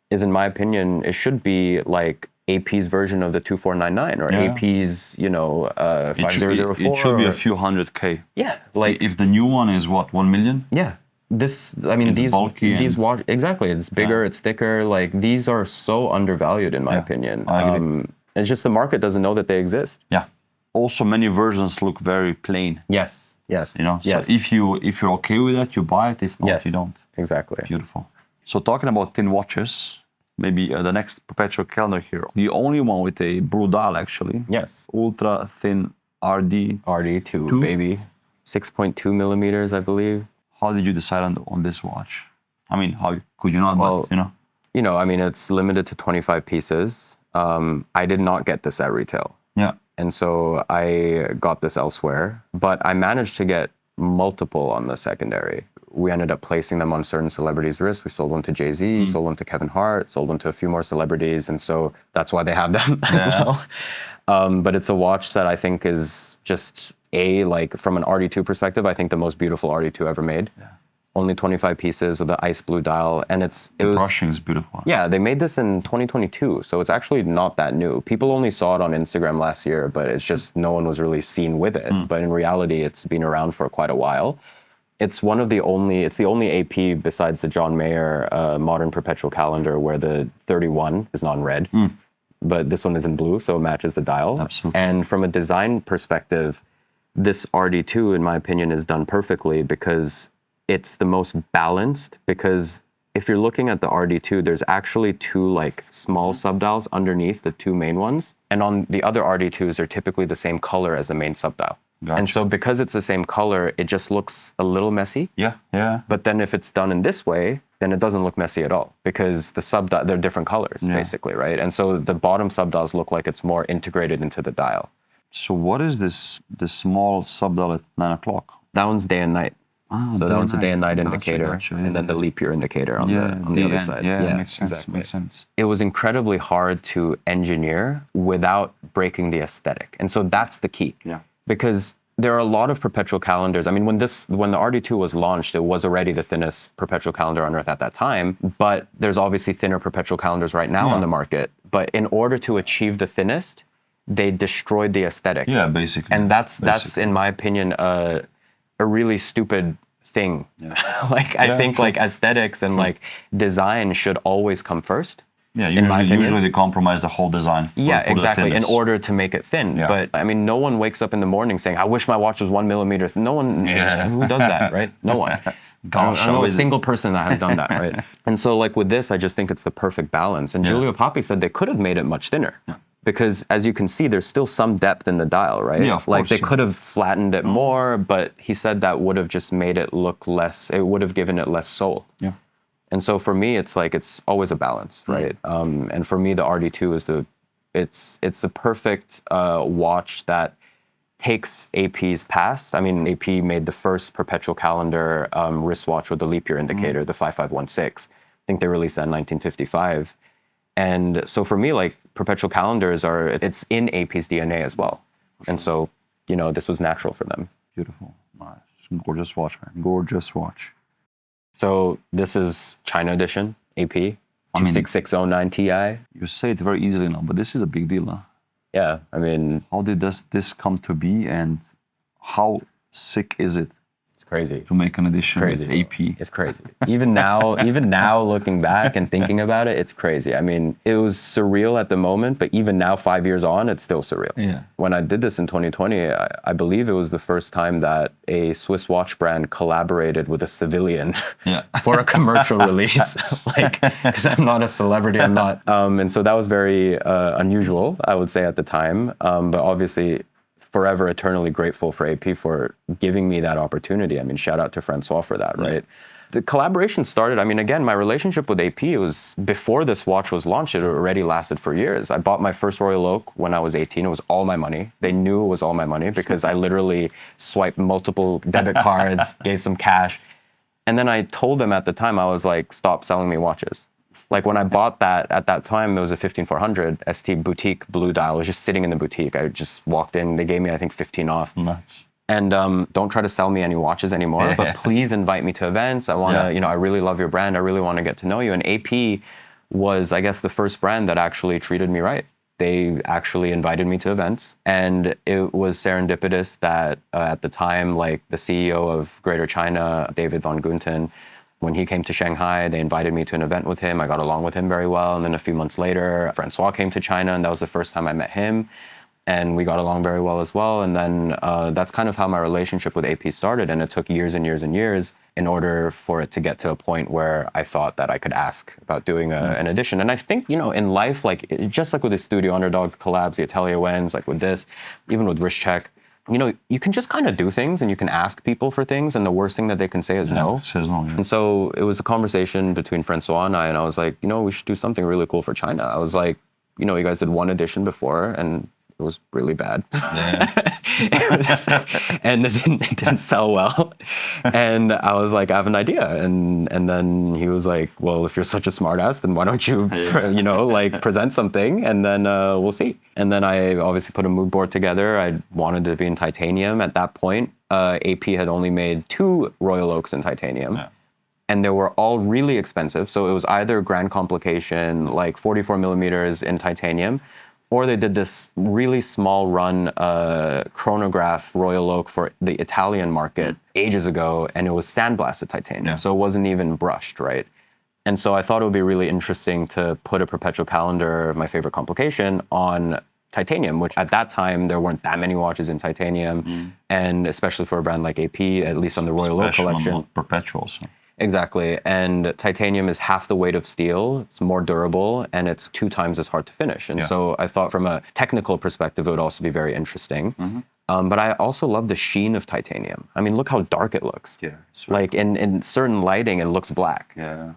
is, in my opinion, it should be like AP's version of the 2499 or AP's, 5004.
It should be a few hundred K.
Yeah. Like,
if the new one is what, 1 million?
Yeah. This, I mean,
It's bulky
these watch, exactly. It's bigger, it's thicker. Like, these are so undervalued, in my opinion.
I agree.
It's just the market doesn't know that they exist.
Yeah. Also, many versions look very plain.
Yes.
So
yes.
if you're okay with that, you buy it. If not, you don't.
Exactly.
Beautiful. So talking about thin watches, maybe the next perpetual calendar here, the only one with a blue dial, actually.
Yes.
Ultra thin RD2,
baby. 6.2 millimeters, I believe.
How did you decide on this watch? I mean, how could you not?
Well,
but,
I mean, it's limited to 25 pieces. I did not get this at retail.
Yeah.
And so I got this elsewhere, but I managed to get multiple on the secondary. We ended up placing them on certain celebrities' wrists. We sold one to Jay-Z, sold one to Kevin Hart, sold one to a few more celebrities. And so that's why they have them as well. But it's a watch that I think is just like from an RD2 perspective, I think the most beautiful RD2 ever made. Yeah. Only 25 pieces with an ice blue dial, and the
brushing is beautiful.
Yeah, they made this in 2022, so it's actually not that new. People only saw it on Instagram last year, but it's just no one was really seen with it. But in reality, it's been around for quite a while. It's the only AP besides the John Mayer modern perpetual calendar where the 31 is not in red, but this one is in blue, so it matches the dial.
Absolutely.
And from a design perspective, this RD2, in my opinion, is done perfectly because it's the most balanced. Because if you're looking at the RD2, there's actually two like small subdials underneath the two main ones. And on the other RD2s, they're typically the same color as the main subdial.
Gotcha.
And so because it's the same color, it just looks a little messy.
Yeah.
But then if it's done in this way, then it doesn't look messy at all because the subdial, they're different colors basically, right? And so the bottom subdials look like it's more integrated into the dial.
So what is this small subdial at 9 o'clock?
That one's day and night. So that one's a day and night indicator,
Gotcha.
And then the leap year indicator on the other side.
Yeah, makes sense.
Exactly.
Makes sense.
It was incredibly hard to engineer without breaking the aesthetic, and so that's the key.
Yeah.
Because there are a lot of perpetual calendars. I mean, when the RD2 was launched, it was already the thinnest perpetual calendar on Earth at that time. But there's obviously thinner perpetual calendars right now on the market. But in order to achieve the thinnest, they destroyed the aesthetic.
Yeah, basically.
And that's in my opinion a really stupid thing. Yeah. I think like aesthetics and like design should always come first.
Yeah, usually they compromise the whole design. For
exactly. In order to make it thin.
Yeah.
But I mean, no one wakes up in the morning saying, "I wish my watch was 1 millimeter." No one. Who does that, right? No one.
Gosh,
I don't know a single person that has done that, right? And so like with this, I just think it's the perfect balance. And Giulio Papi said they could have made it much thinner. Yeah. Because as you can see, there's still some depth in the dial, right?
Yeah, of
like
course,
they could have flattened it more, but he said that would have just made it look less, it would have given it less soul. Yeah. And so for me, it's like, it's always a balance, right? And for me, the RD2 is it's the perfect watch that takes AP's past. I mean, AP made the first perpetual calendar wristwatch with the leap year indicator, the 5516. I think they released that in 1955. And so for me, like perpetual calendars it's in AP's DNA as well. And so, this was natural for them.
Beautiful. Nice. Gorgeous watch, man. Gorgeous watch.
So this is China edition, AP, 26609 Ti.
You say it very easily now, but this is a big deal, huh?
Yeah, I mean,
How did this come to be, and how sick is it
it's crazy.
to make an edition
Crazy.
with AP?
It's crazy. Even now looking back and thinking about it, it's crazy. I mean, it was surreal at the moment, but even now, 5 years on, it's still surreal.
Yeah.
When I did this in 2020, I believe it was the first time that a Swiss watch brand collaborated with a civilian
Yeah.
for a commercial release. Like, because I'm not a celebrity, I'm not. And so that was very unusual, I would say, at the time. But obviously, forever eternally grateful for AP for giving me that opportunity. I mean, shout out to Francois for that, right? The collaboration started, I mean, again, my relationship with AP was before this watch was launched, it already lasted for years. I bought my first Royal Oak when I was 18. It was all my money. They knew it was all my money because I literally swiped multiple debit cards, gave some cash. And then I told them at the time, I was like, stop selling me watches. Like when I bought that, at that time, it was a 15400 ST boutique blue dial. It was just sitting in the boutique. I just walked in. They gave me, I think, 15 off.
Nuts.
And don't try to sell me any watches anymore, but please invite me to events. I want to, you know, I really love your brand. I really want to get to know you. And AP was, I guess, the first brand that actually treated me right. They actually invited me to events, and it was serendipitous that at the time, like the CEO of Greater China, David von Gunten, when he came to Shanghai, they invited me to an event with him. I got along with him very well. And then a few months later, Francois came to China, and that was the first time I met him. And we got along very well as well. And then that's kind of how my relationship with AP started. And it took years and years and years in order for it to get to a point where I thought that I could ask about doing an edition. And I think, you know, in life, like just like with the Studio Underdog collabs, the Atelier Wens, like with this, even with Wristcheck, you know, you can just kind of do things and you can ask people for things. And the worst thing that they can say is no.
Says no. Yeah.
And so it was a conversation between Francois and I was like, you know, we should do something really cool for China. I was like, you know, you guys did one edition before and it was really bad.
Yeah.
And it didn't sell well. And I was like, I have an idea. And then he was like, well, if you're such a smart ass, then why don't you, you know, like present something and then we'll see. And then I obviously put a mood board together. I wanted to be in titanium. At that point, AP had only made 2 Royal Oaks in titanium. Yeah. And they were all really expensive. So it was either Grand Complication, like 44 millimeters in titanium, or they did this really small run chronograph Royal Oak for the Italian market ages ago, and it was sandblasted titanium. Yeah. So it wasn't even brushed, right? And so I thought it would be really interesting to put a perpetual calendar, my favorite complication, on titanium, which at that time, there weren't that many watches in titanium. And especially for a brand like AP, at least on the Royal Oak collection.
Not perpetuals.
Exactly. And titanium is half the weight of steel. It's more durable and it's 2 times as hard to finish. And so I thought from a technical perspective, it would also be very interesting. But I also love the sheen of titanium. I mean, look how dark it looks.
Yeah.
Like in certain lighting, it looks black.
Yeah.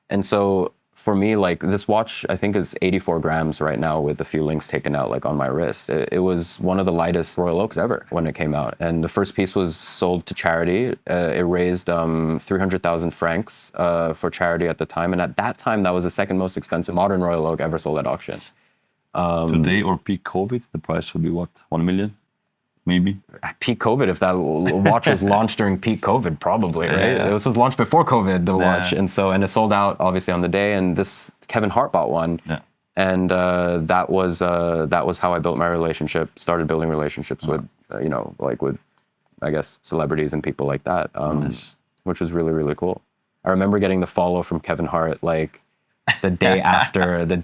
And so for me, like this watch, I think is 84 grams right now with a few links taken out like on my wrist. It was one of the lightest Royal Oaks ever when it came out. And the first piece was sold to charity. It raised 300,000 francs for charity at the time. And at that time, that was the second most expensive modern Royal Oak ever sold at auction.
Today or peak COVID, the price would be what, 1 million? Maybe.
Peak COVID, if that watch was launched during peak COVID, probably, right? Yeah. This was launched before COVID, the watch. And so, and it sold out obviously on the day, and this, Kevin Hart bought one. Yeah. And that was how I built my relationship, started building relationships with, you know, like with, I guess, celebrities and people like that, which was really, really cool. I remember getting the follow from Kevin Hart, like, the day after the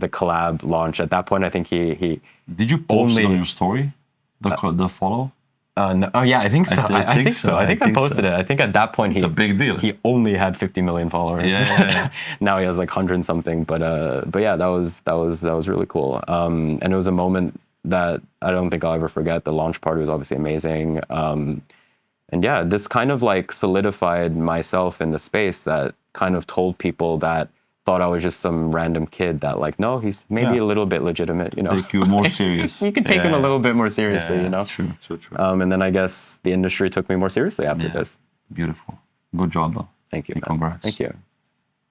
collab launch. At that point, I think he
did you post it on your story, the follow?
No, oh yeah, I think so. I think so. I think I posted it. I think at that point
it's a big deal.
He only had 50 million followers.
Yeah.
Now he has like 100 something. But yeah, that was really cool. And it was a moment that I don't think I'll ever forget. The launch party was obviously amazing. And yeah, this kind of like solidified myself in the space that kind of told people that thought I was just some random kid that like, no, he's maybe a little bit legitimate, you know.
Take you more serious.
You can take him a little bit more seriously, you know.
True.
And then I guess the industry took me more seriously after this.
Beautiful. Good job, though.
Thank you.
Congrats.
Thank you.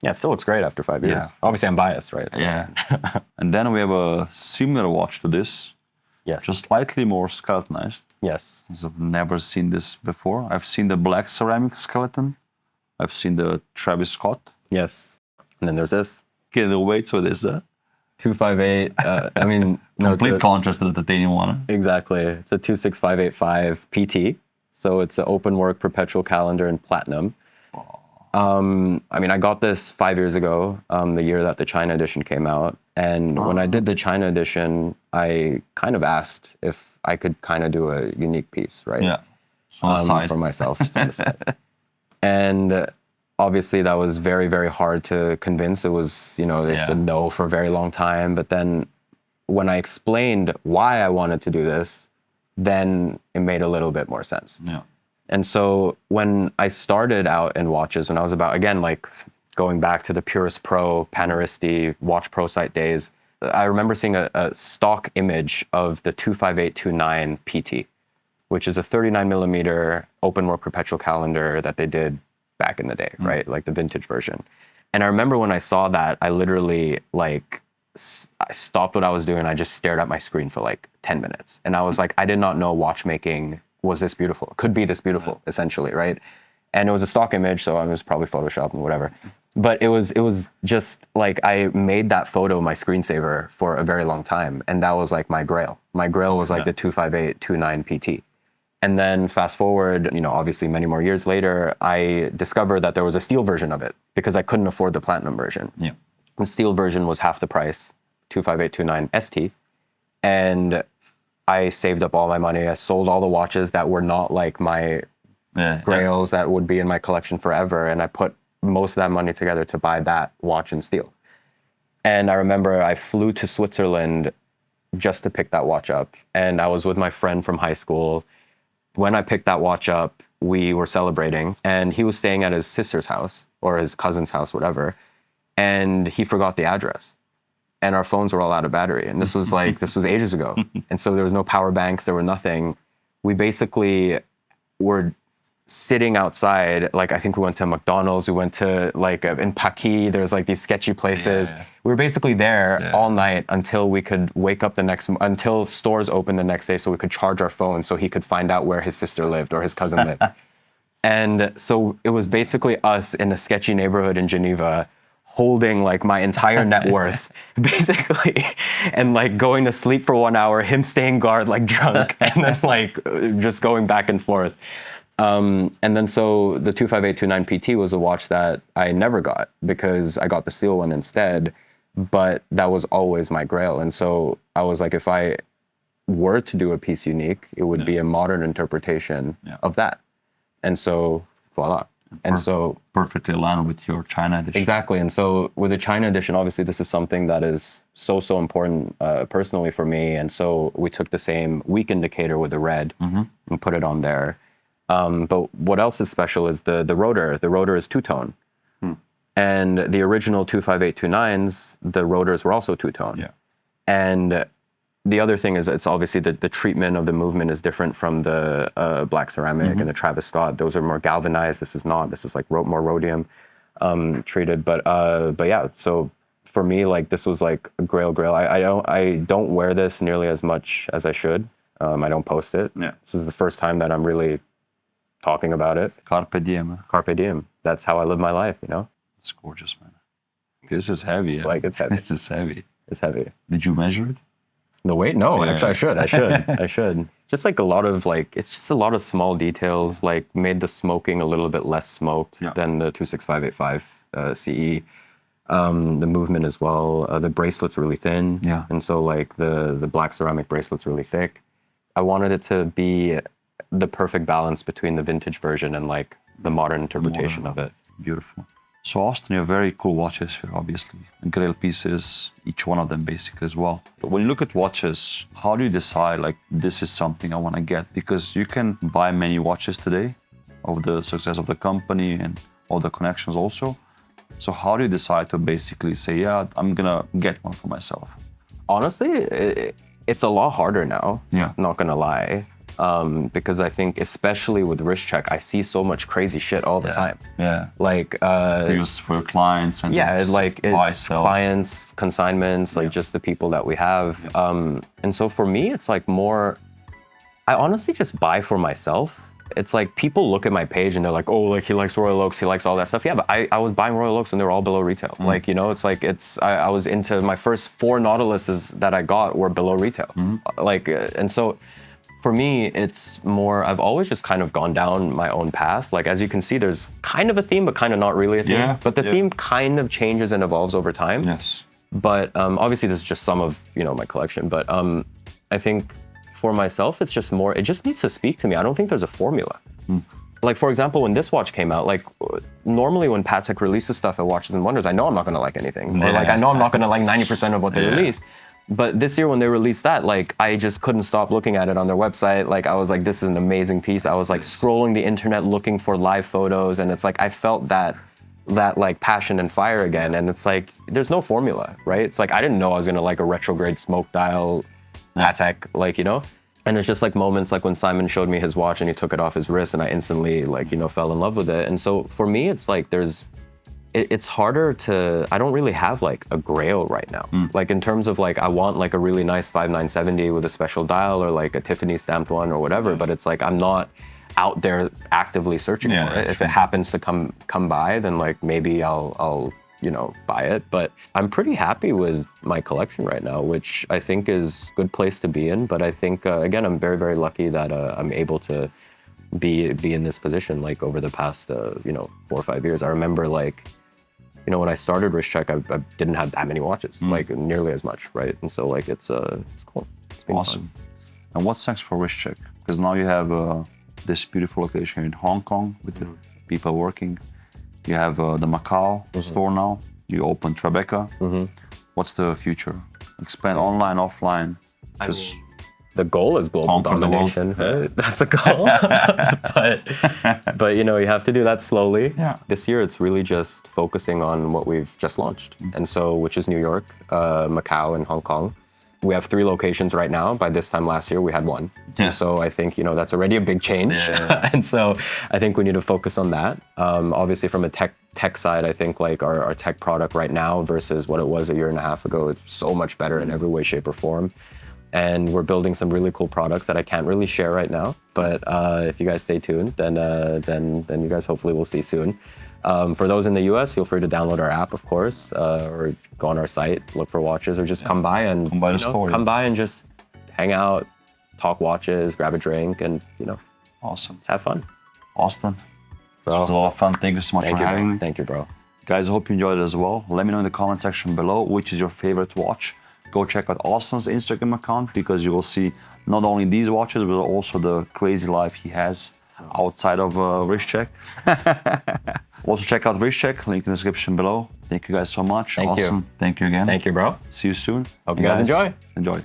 Yeah, it still looks great after 5 years. Yeah. Obviously, I'm biased, right?
Yeah. And then we have a similar watch to this.
Yes.
Just slightly more skeletonized.
Yes.
I've never seen this before. I've seen the black ceramic skeleton. I've seen the Travis Scott.
Yes. And then there's this.
Can't wait for this, huh?
258. I mean, no,
Complete contrast to the titanium one.
exactly. It's a 26585 PT. So it's an open work perpetual calendar in platinum. I mean, I got this 5 years ago, the year that the China edition came out. And when I did the China edition, I kind of asked if I could kind of do a unique piece, right?
Yeah. On the side.
For myself, just on the side. And obviously that was very, very hard to convince. It was, you know, they said no for a very long time. But then when I explained why I wanted to do this, then it made a little bit more sense.
Yeah.
And so when I started out in watches, when I was about, again, like going back to the Purist Pro, Panaristi, Watch Pro site days, I remember seeing a stock image of the 25829 PT, which is a 39 millimeter open work perpetual calendar that they did back in the day, right? Like the vintage version. And I remember when I saw that, I literally like, I stopped what I was doing. I just stared at my screen for like 10 minutes. And I was like, I did not know watchmaking was this beautiful, could be this beautiful, essentially, right? And it was a stock image, so I was probably Photoshopped and whatever. But it was just like, I made that photo my screensaver for a very long time. And that was like my grail. My grail was like the 25829 PT. And then fast forward, you know, obviously many more years later, I discovered that there was a steel version of it because I couldn't afford the platinum version.
Yeah.
The steel version was half the price, 25829 ST. And I saved up all my money. I sold all the watches that were not like my grails that would be in my collection forever. And I put most of that money together to buy that watch in steel. And I remember I flew to Switzerland just to pick that watch up. And I was with my friend from high school. When I picked that watch up, we were celebrating and he was staying at his sister's house or his cousin's house, whatever. And he forgot the address. And our phones were all out of battery. And this was like, this was ages ago. And so there was no power banks, there were nothing. We basically were sitting outside. Like, I think we went to McDonald's, we went to like in Paquis, there's like these sketchy places. We were basically there all night until we could wake up until stores opened the next day so we could charge our phone so he could find out where his sister lived or his cousin lived. And so it was basically us in a sketchy neighborhood in Geneva holding like my entire net worth basically and like going to sleep for 1 hour, him staying guard like drunk and then like just going back and forth. And then so the 25829 PT was a watch that I never got because I got the steel one instead, but that was always my grail. And so I was like, if I were to do a piece unique, it would be a modern interpretation of that. And so voila. And so
perfectly aligned with your China edition.
Exactly. And so with the China edition, obviously this is something that is so important personally for me. And so we took the same weak indicator with the red and put it on there. But what else is special is the rotor. The rotor is two-tone. And the original 25829s, the rotors were also two-tone.
Yeah.
And the other thing is it's obviously the treatment of the movement is different from the black ceramic and the Travis Scott. Those are more galvanized. This is not. This is like more rhodium treated. But yeah, so for me, like this was like a grail. I don't wear this nearly as much as I should. I don't post it.
Yeah.
This is the first time that I'm really talking about it.
Carpe diem.
Carpe diem. That's how I live my life, you know?
It's gorgeous, man. This is heavy.
Like it's heavy.
This is heavy.
It's heavy.
Did you measure it?
The weight? No,
Yeah.
actually I should. I should. Just like a lot of like, it's just a lot of small details, like made the smoking a little bit less smoked than the 26585 CE. The movement as well. The bracelet's really thin.
Yeah.
And so like the black ceramic bracelet's really thick. I wanted it to be the perfect balance between the vintage version and like the modern interpretation of it.
Beautiful. So Austen, you have very cool watches here, obviously. And grail pieces, each one of them basically as well. But when you look at watches, how do you decide like this is something I want to get? Because you can buy many watches today of the success of the company and all the connections also. So how do you decide to basically say, yeah, I'm gonna get one for myself?
Honestly, it's a lot harder now.
Yeah.
Not gonna lie. Because I think especially with Wristcheck, I see so much crazy shit all the time.
Yeah.
Like
Use for your clients and
like
buy,
it's
sell.
clients, consignments, like just the people that we have. And so for me, it's like more, I honestly just buy for myself it's like people look at my page and they're like, oh, like he likes Royal Oaks, he likes all that stuff. Yeah, but I was buying Royal Oaks when they were all below retail. Like, you know, it's like I was into my first 4 Nautiluses that I got were below retail. Like, and so for me, it's more, I've always just kind of gone down my own path. Like, as you can see, there's kind of a theme, but kind of not really a theme.
Yeah,
but the theme kind of changes and evolves over time.
Yes.
But obviously this is just some of, you know, my collection. But I think for myself, it's just more, it just needs to speak to me. I don't think there's a formula. Like, for example, when this watch came out, like normally when Patek releases stuff at Watches and Wonders, I know I'm not gonna like anything. Or like, I know I'm not gonna like 90% of what they release. But this year when they released that, like I just couldn't stop looking at it on their website. Like I was like, this is an amazing piece. I was like scrolling the internet looking for live photos, and it's like, I felt that like passion and fire again. And it's like, there's no formula, right? It's like, I didn't know I was gonna like a retrograde smoke dial Patek, like, you know? And it's just like moments like when Simon showed me his watch and he took it off his wrist and I instantly like, you know, fell in love with it. And so for me, it's like it's harder to, I don't really have like a grail right now. Like in terms of like, I want like a really nice 5970 with a special dial or like a Tiffany stamped one or whatever, but it's like, I'm not out there actively searching for it. If it happens to come by, then like maybe I'll you know, buy it. But I'm pretty happy with my collection right now, which I think is a good place to be in. But I think, again, I'm very, very lucky that I'm able to be in this position like over the past, you know, 4 or 5 years. I remember like, you know, when I started Wristcheck, I didn't have that many watches, like nearly as much, right? And so like, it's cool. It's been
awesome. Fun. And what's next for Wristcheck? Because now you have this beautiful location in Hong Kong with the people working. You have the Macau store now. You open Tribeca. What's the future? Expand online, offline.
The goal is global domination. That's the goal. but you know, you have to do that slowly. This year, it's really just focusing on what we've just launched, and so which is New York, Macau, and Hong Kong. We have 3 locations right now. By this time last year, we had 1. And so I think, you know, that's already a big change. And so I think we need to focus on that. Obviously, from a tech side, I think like our tech product right now versus what it was a year and a half ago, it's so much better in every way, shape, or form. And we're building some really cool products that I can't really share right now. But if you guys stay tuned, then you guys hopefully will see soon. For those in the US, feel free to download our app, of course, or go on our site, look for watches, or just come by and come by and just hang out, talk watches, grab a drink, and you know,
awesome,
just have fun.
Austin, bro, it was a lot of fun. Thank you so much for having me.
Thank you, bro.
Guys, I hope you enjoyed it as well. Let me know in the comment section below which is your favorite watch. Go check out Austin's Instagram account because you will see not only these watches but also the crazy life he has outside of Wristcheck. Also check out Wristcheck, link in the description below. Thank you guys so much.
Thank you.
Thank you again.
Thank you, bro.
See you soon.
Hope you guys enjoy.
Enjoy.